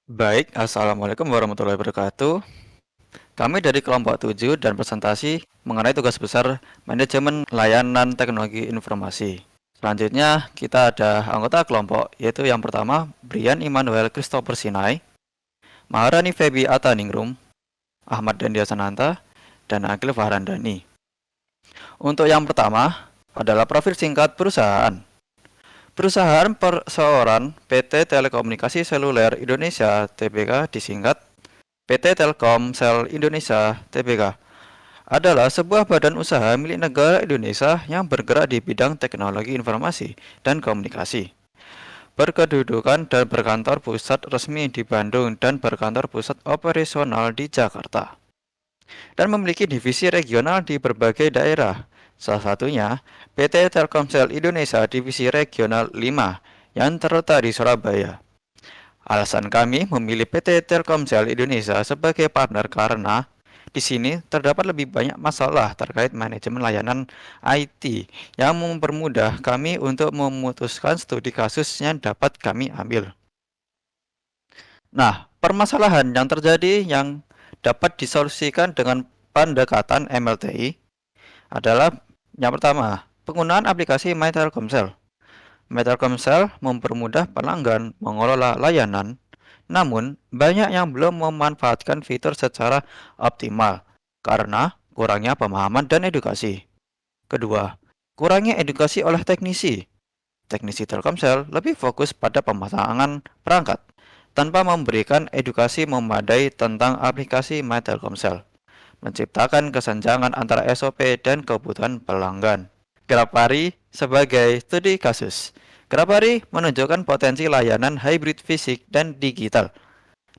Baik, Assalamualaikum warahmatullahi wabarakatuh. Kami dari kelompok 7 dan presentasi mengenai tugas besar manajemen layanan teknologi informasi. Selanjutnya, kita ada anggota kelompok, yaitu yang pertama, Brian Immanuel Christopher Sinai, Maharani Febi Ataningrum, Ahmad Dandia Sananta, dan Akil Fahrandani. Untuk yang pertama, adalah profil singkat perusahaan. Perusahaan perseorangan PT Telekomunikasi Seluler Indonesia (TBK) disingkat PT Telkomsel Indonesia (Tbk) adalah sebuah badan usaha milik negara Indonesia yang bergerak di bidang teknologi informasi dan komunikasi. Berkedudukan dan berkantor pusat resmi di Bandung dan berkantor pusat operasional di Jakarta. Dan memiliki divisi regional di berbagai daerah. Salah satunya PT Telkomsel Indonesia Divisi Regional 5 yang terletak di Surabaya. Alasan kami memilih PT Telkomsel Indonesia sebagai partner karena di sini terdapat lebih banyak masalah terkait manajemen layanan IT yang mempermudah kami untuk memutuskan studi kasus yang dapat kami ambil. Nah, permasalahan yang terjadi yang dapat disolusikan dengan pendekatan MLTI adalah yang pertama, penggunaan aplikasi My Telkomsel. My Telkomsel mempermudah pelanggan mengelola layanan, namun banyak yang belum memanfaatkan fitur secara optimal karena kurangnya pemahaman dan edukasi. Kedua, kurangnya edukasi oleh teknisi. Teknisi Telkomsel lebih fokus pada pemasangan perangkat tanpa memberikan edukasi memadai tentang aplikasi My Telkomsel, menciptakan kesenjangan antara SOP dan kebutuhan pelanggan. Grapari sebagai studi kasus. Grapari menunjukkan potensi layanan hybrid fisik dan digital.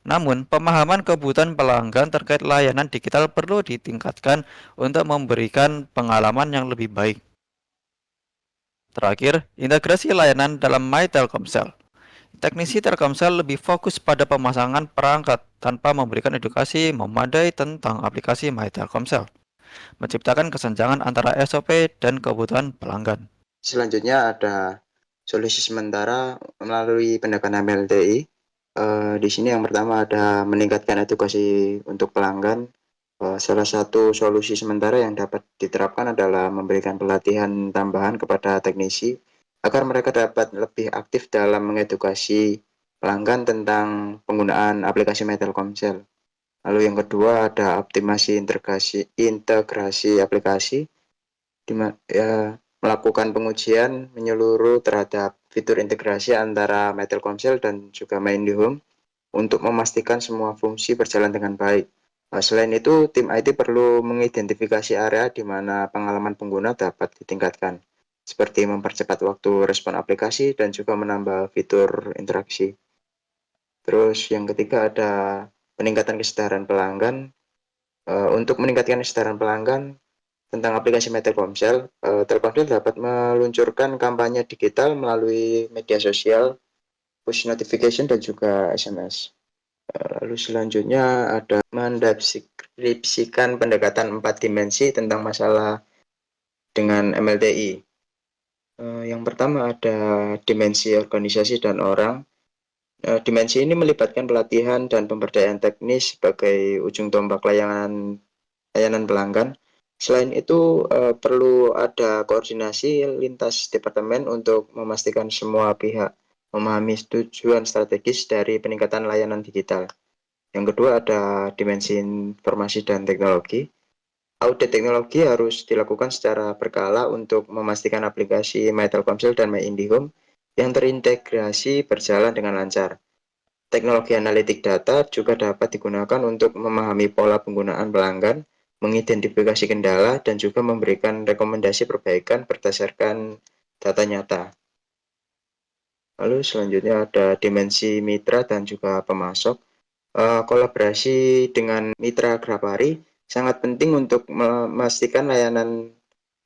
Namun, pemahaman kebutuhan pelanggan terkait layanan digital perlu ditingkatkan untuk memberikan pengalaman yang lebih baik. Terakhir, integrasi layanan dalam My Telkomsel. Teknisi Telkomsel lebih fokus pada pemasangan perangkat tanpa memberikan edukasi memadai tentang aplikasi My Telkomsel, menciptakan kesenjangan antara SOP dan kebutuhan pelanggan. Selanjutnya ada solusi sementara melalui pendekatan MLTI. Di sini yang pertama ada meningkatkan edukasi untuk pelanggan. Salah satu solusi sementara yang dapat diterapkan adalah memberikan pelatihan tambahan kepada teknisi agar mereka dapat lebih aktif dalam mengedukasi pelanggan tentang penggunaan aplikasi My Telkomsel. Lalu yang kedua ada optimasi integrasi aplikasi, melakukan pengujian menyeluruh terhadap fitur integrasi antara My Telkomsel dan juga My IndiHome untuk memastikan semua fungsi berjalan dengan baik. Selain itu, tim IT perlu mengidentifikasi area di mana pengalaman pengguna dapat ditingkatkan, seperti mempercepat waktu respon aplikasi dan juga menambah fitur interaksi. Terus yang ketiga ada peningkatan kesadaran pelanggan. Untuk meningkatkan kesadaran pelanggan tentang aplikasi My Telkomsel, Telkomsel dapat meluncurkan kampanye digital melalui media sosial, push notification, dan juga SMS. Lalu selanjutnya ada mendeskripsikan pendekatan 4 dimensi tentang masalah dengan MLTI. Yang pertama ada dimensi organisasi dan orang. Dimensi ini melibatkan pelatihan dan pemberdayaan teknis sebagai ujung tombak layanan pelanggan. Selain itu, perlu ada koordinasi lintas departemen untuk memastikan semua pihak memahami tujuan strategis dari peningkatan layanan digital. Yang kedua ada dimensi informasi dan teknologi. Audit teknologi harus dilakukan secara berkala untuk memastikan aplikasi My Telkomsel dan My IndiHome yang terintegrasi berjalan dengan lancar. Teknologi analitik data juga dapat digunakan untuk memahami pola penggunaan pelanggan, mengidentifikasi kendala, dan juga memberikan rekomendasi perbaikan berdasarkan data nyata. Lalu selanjutnya ada dimensi mitra dan juga pemasok. Kolaborasi dengan mitra Grapari sangat penting untuk memastikan layanan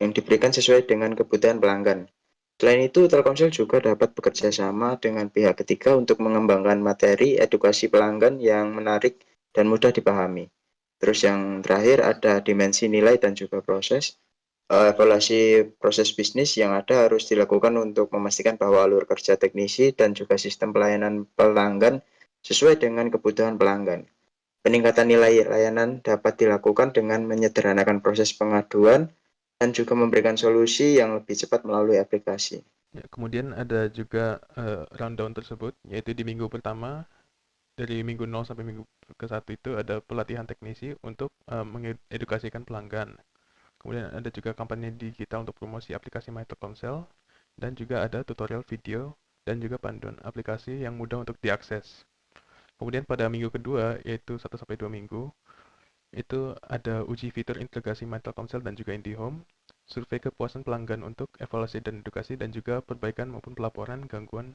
yang diberikan sesuai dengan kebutuhan pelanggan. Selain itu, Telkomsel juga dapat bekerja sama dengan pihak ketiga untuk mengembangkan materi edukasi pelanggan yang menarik dan mudah dipahami. Terus yang terakhir ada dimensi nilai dan juga proses. Evaluasi proses bisnis yang ada harus dilakukan untuk memastikan bahwa alur kerja teknisi dan juga sistem pelayanan pelanggan sesuai dengan kebutuhan pelanggan. Peningkatan nilai layanan dapat dilakukan dengan menyederhanakan proses pengaduan dan juga memberikan solusi yang lebih cepat melalui aplikasi. Ya, kemudian ada juga rundown tersebut, yaitu di minggu pertama, dari minggu 0 sampai minggu ke-1 itu ada pelatihan teknisi untuk mengedukasikan pelanggan. Kemudian ada juga kampanye digital untuk promosi aplikasi My Telkomsel, dan juga ada tutorial video dan juga panduan aplikasi yang mudah untuk diakses. Kemudian pada minggu kedua, yaitu 1-2 minggu, itu ada uji fitur integrasi My Telkomsel dan juga IndiHome, survei kepuasan pelanggan untuk evaluasi dan edukasi, dan juga perbaikan maupun pelaporan gangguan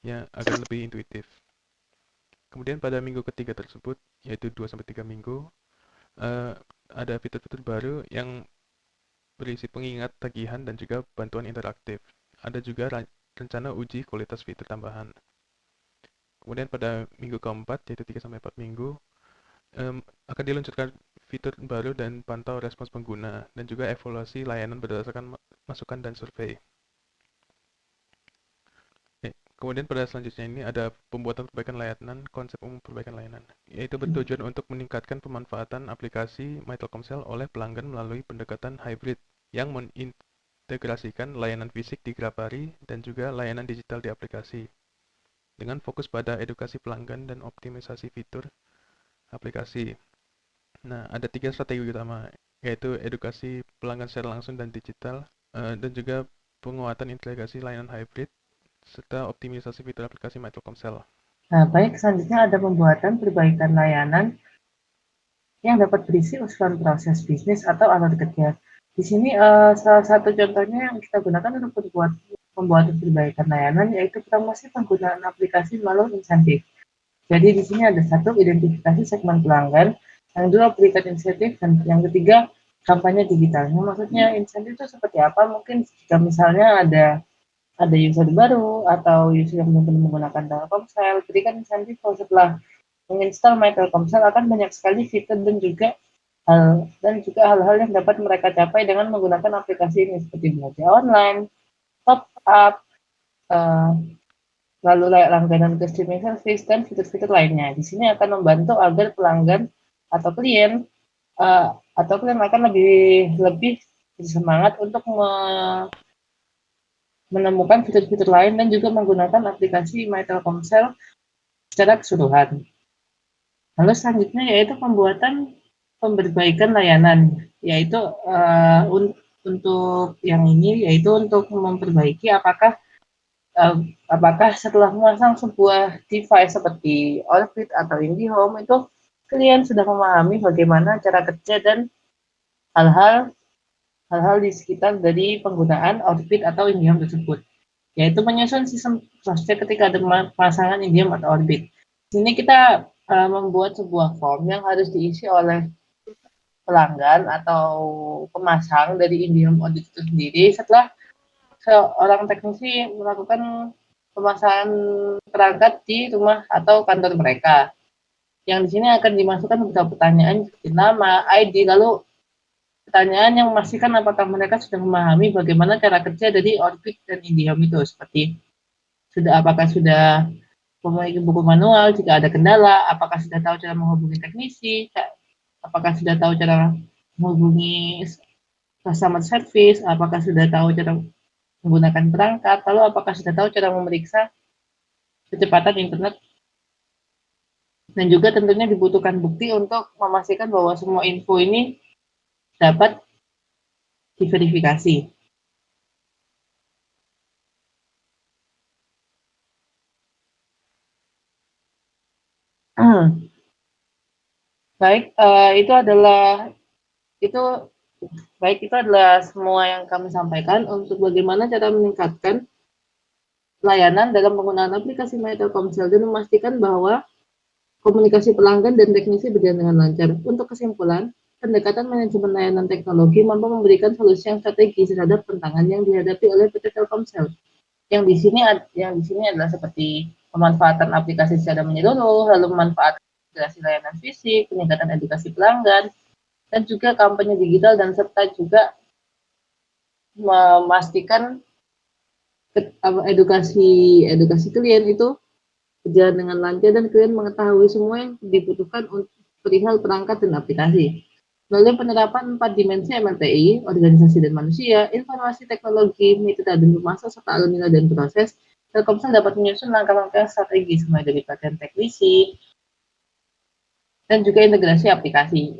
yang agar lebih intuitif. Kemudian pada minggu ketiga tersebut, yaitu 2-3 minggu, ada fitur-fitur baru yang berisi pengingat tagihan dan juga bantuan interaktif. Ada juga rencana uji kualitas fitur tambahan. Kemudian pada minggu keempat, yaitu 3-4 minggu, akan diluncurkan fitur baru dan pantau respons pengguna, dan juga evaluasi layanan berdasarkan masukan dan survei. Kemudian pada selanjutnya ini ada pembuatan perbaikan layanan, konsep umum perbaikan layanan, yaitu bertujuan untuk meningkatkan pemanfaatan aplikasi My Telkomsel oleh pelanggan melalui pendekatan hybrid yang mengintegrasikan layanan fisik di Grapari dan juga layanan digital di aplikasi, dengan fokus pada edukasi pelanggan dan optimisasi fitur aplikasi. Nah, ada 3 strategi utama, yaitu edukasi pelanggan secara langsung dan digital, dan juga penguatan integrasi layanan hybrid, serta optimisasi fitur aplikasi My Telkomsel. Nah, baik, selanjutnya ada pembuatan perbaikan layanan yang dapat berisi usulan proses bisnis atau alur kerja. Di sini salah satu contohnya yang kita gunakan untuk pembuatan perbaikan layanan yaitu promosi penggunaan aplikasi melalui insentif. Jadi di sini ada satu, identifikasi segmen pelanggan, yang dua, berikan insentif, dan yang ketiga, kampanye digital. Maksudnya insentif itu seperti apa? Mungkin jika misalnya ada user baru atau user yang belum pernah menggunakan Telkomsel, berikan insentif kalau setelah menginstal My Telkomsel akan banyak sekali fitur dan juga hal-hal yang dapat mereka capai dengan menggunakan aplikasi ini seperti belanja online, top up, lalu langganan ke streaming service dan fitur-fitur lainnya. Di sini akan membantu agar pelanggan atau klien akan lebih bersemangat untuk menemukan fitur-fitur lain dan juga menggunakan aplikasi My Telkomsel secara keseluruhan. Lalu selanjutnya yaitu pembuatan perbaikan layanan, yaitu untuk yang ini yaitu untuk memperbaiki apakah setelah memasang sebuah device seperti Orbit atau IndiHome itu klien sudah memahami bagaimana cara kerja dan hal-hal di sekitar dari penggunaan Orbit atau IndiHome tersebut, yaitu menyusun sistem proses ketika ada pemasangan IndiHome atau Orbit. Di sini kita membuat sebuah form yang harus diisi oleh pelanggan atau pemasang dari IndiHome Audit itu sendiri setelah seorang teknisi melakukan pemasangan perangkat di rumah atau kantor mereka. Yang di sini akan dimasukkan beberapa pertanyaan seperti nama, ID, lalu pertanyaan yang memastikan apakah mereka sudah memahami bagaimana cara kerja dari Orbit dan IndiHome itu, seperti apakah sudah memiliki buku manual jika ada kendala, apakah sudah tahu cara menghubungi teknisi, apakah sudah tahu cara menghubungi customer service, apakah sudah tahu cara menggunakan perangkat, lalu apakah sudah tahu cara memeriksa kecepatan internet, dan juga tentunya dibutuhkan bukti untuk memastikan bahwa semua info ini dapat diverifikasi. Baik, itu adalah semua yang kami sampaikan untuk bagaimana cara meningkatkan layanan dalam penggunaan aplikasi My Telkomsel dan memastikan bahwa komunikasi pelanggan dan teknisi berjalan dengan lancar. Untuk kesimpulan, pendekatan manajemen layanan teknologi mampu memberikan solusi yang strategis terhadap tantangan yang dihadapi oleh PT Telkomsel. Yang di sini adalah seperti pemanfaatan aplikasi secara menyeluruh, lalu memanfaatkan integrasi layanan fisik, peningkatan edukasi pelanggan, dan juga kampanye digital, dan serta juga memastikan edukasi klien itu berjalan dengan lancar dan klien mengetahui semua yang dibutuhkan untuk perihal perangkat dan aplikasi. Melalui penerapan 4 dimensi MLTI, organisasi dan manusia, informasi teknologi, metode dan masa serta alur nilai dan proses, Telkomsel dapat menyusun langkah-langkah strategis mulai dari pelatihan teknisi dan juga integrasi aplikasi.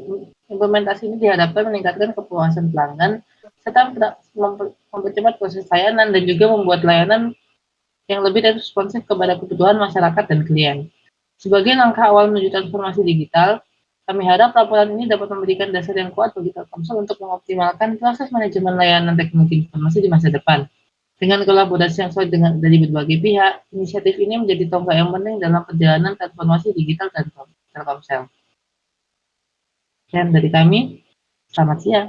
Implementasi ini diharapkan meningkatkan kepuasan pelanggan serta mempercepat proses layanan dan juga membuat layanan yang lebih responsif kepada kebutuhan masyarakat dan klien. Sebagai langkah awal menuju transformasi digital, kami harap laporan ini dapat memberikan dasar yang kuat bagi Telkomsel untuk mengoptimalkan proses manajemen layanan teknologi informasi di masa depan. Dengan kolaborasi yang solid dari berbagai pihak, inisiatif ini menjadi tonggak yang penting dalam perjalanan transformasi digital dan Telkomsel. Dan dari kami, selamat siang.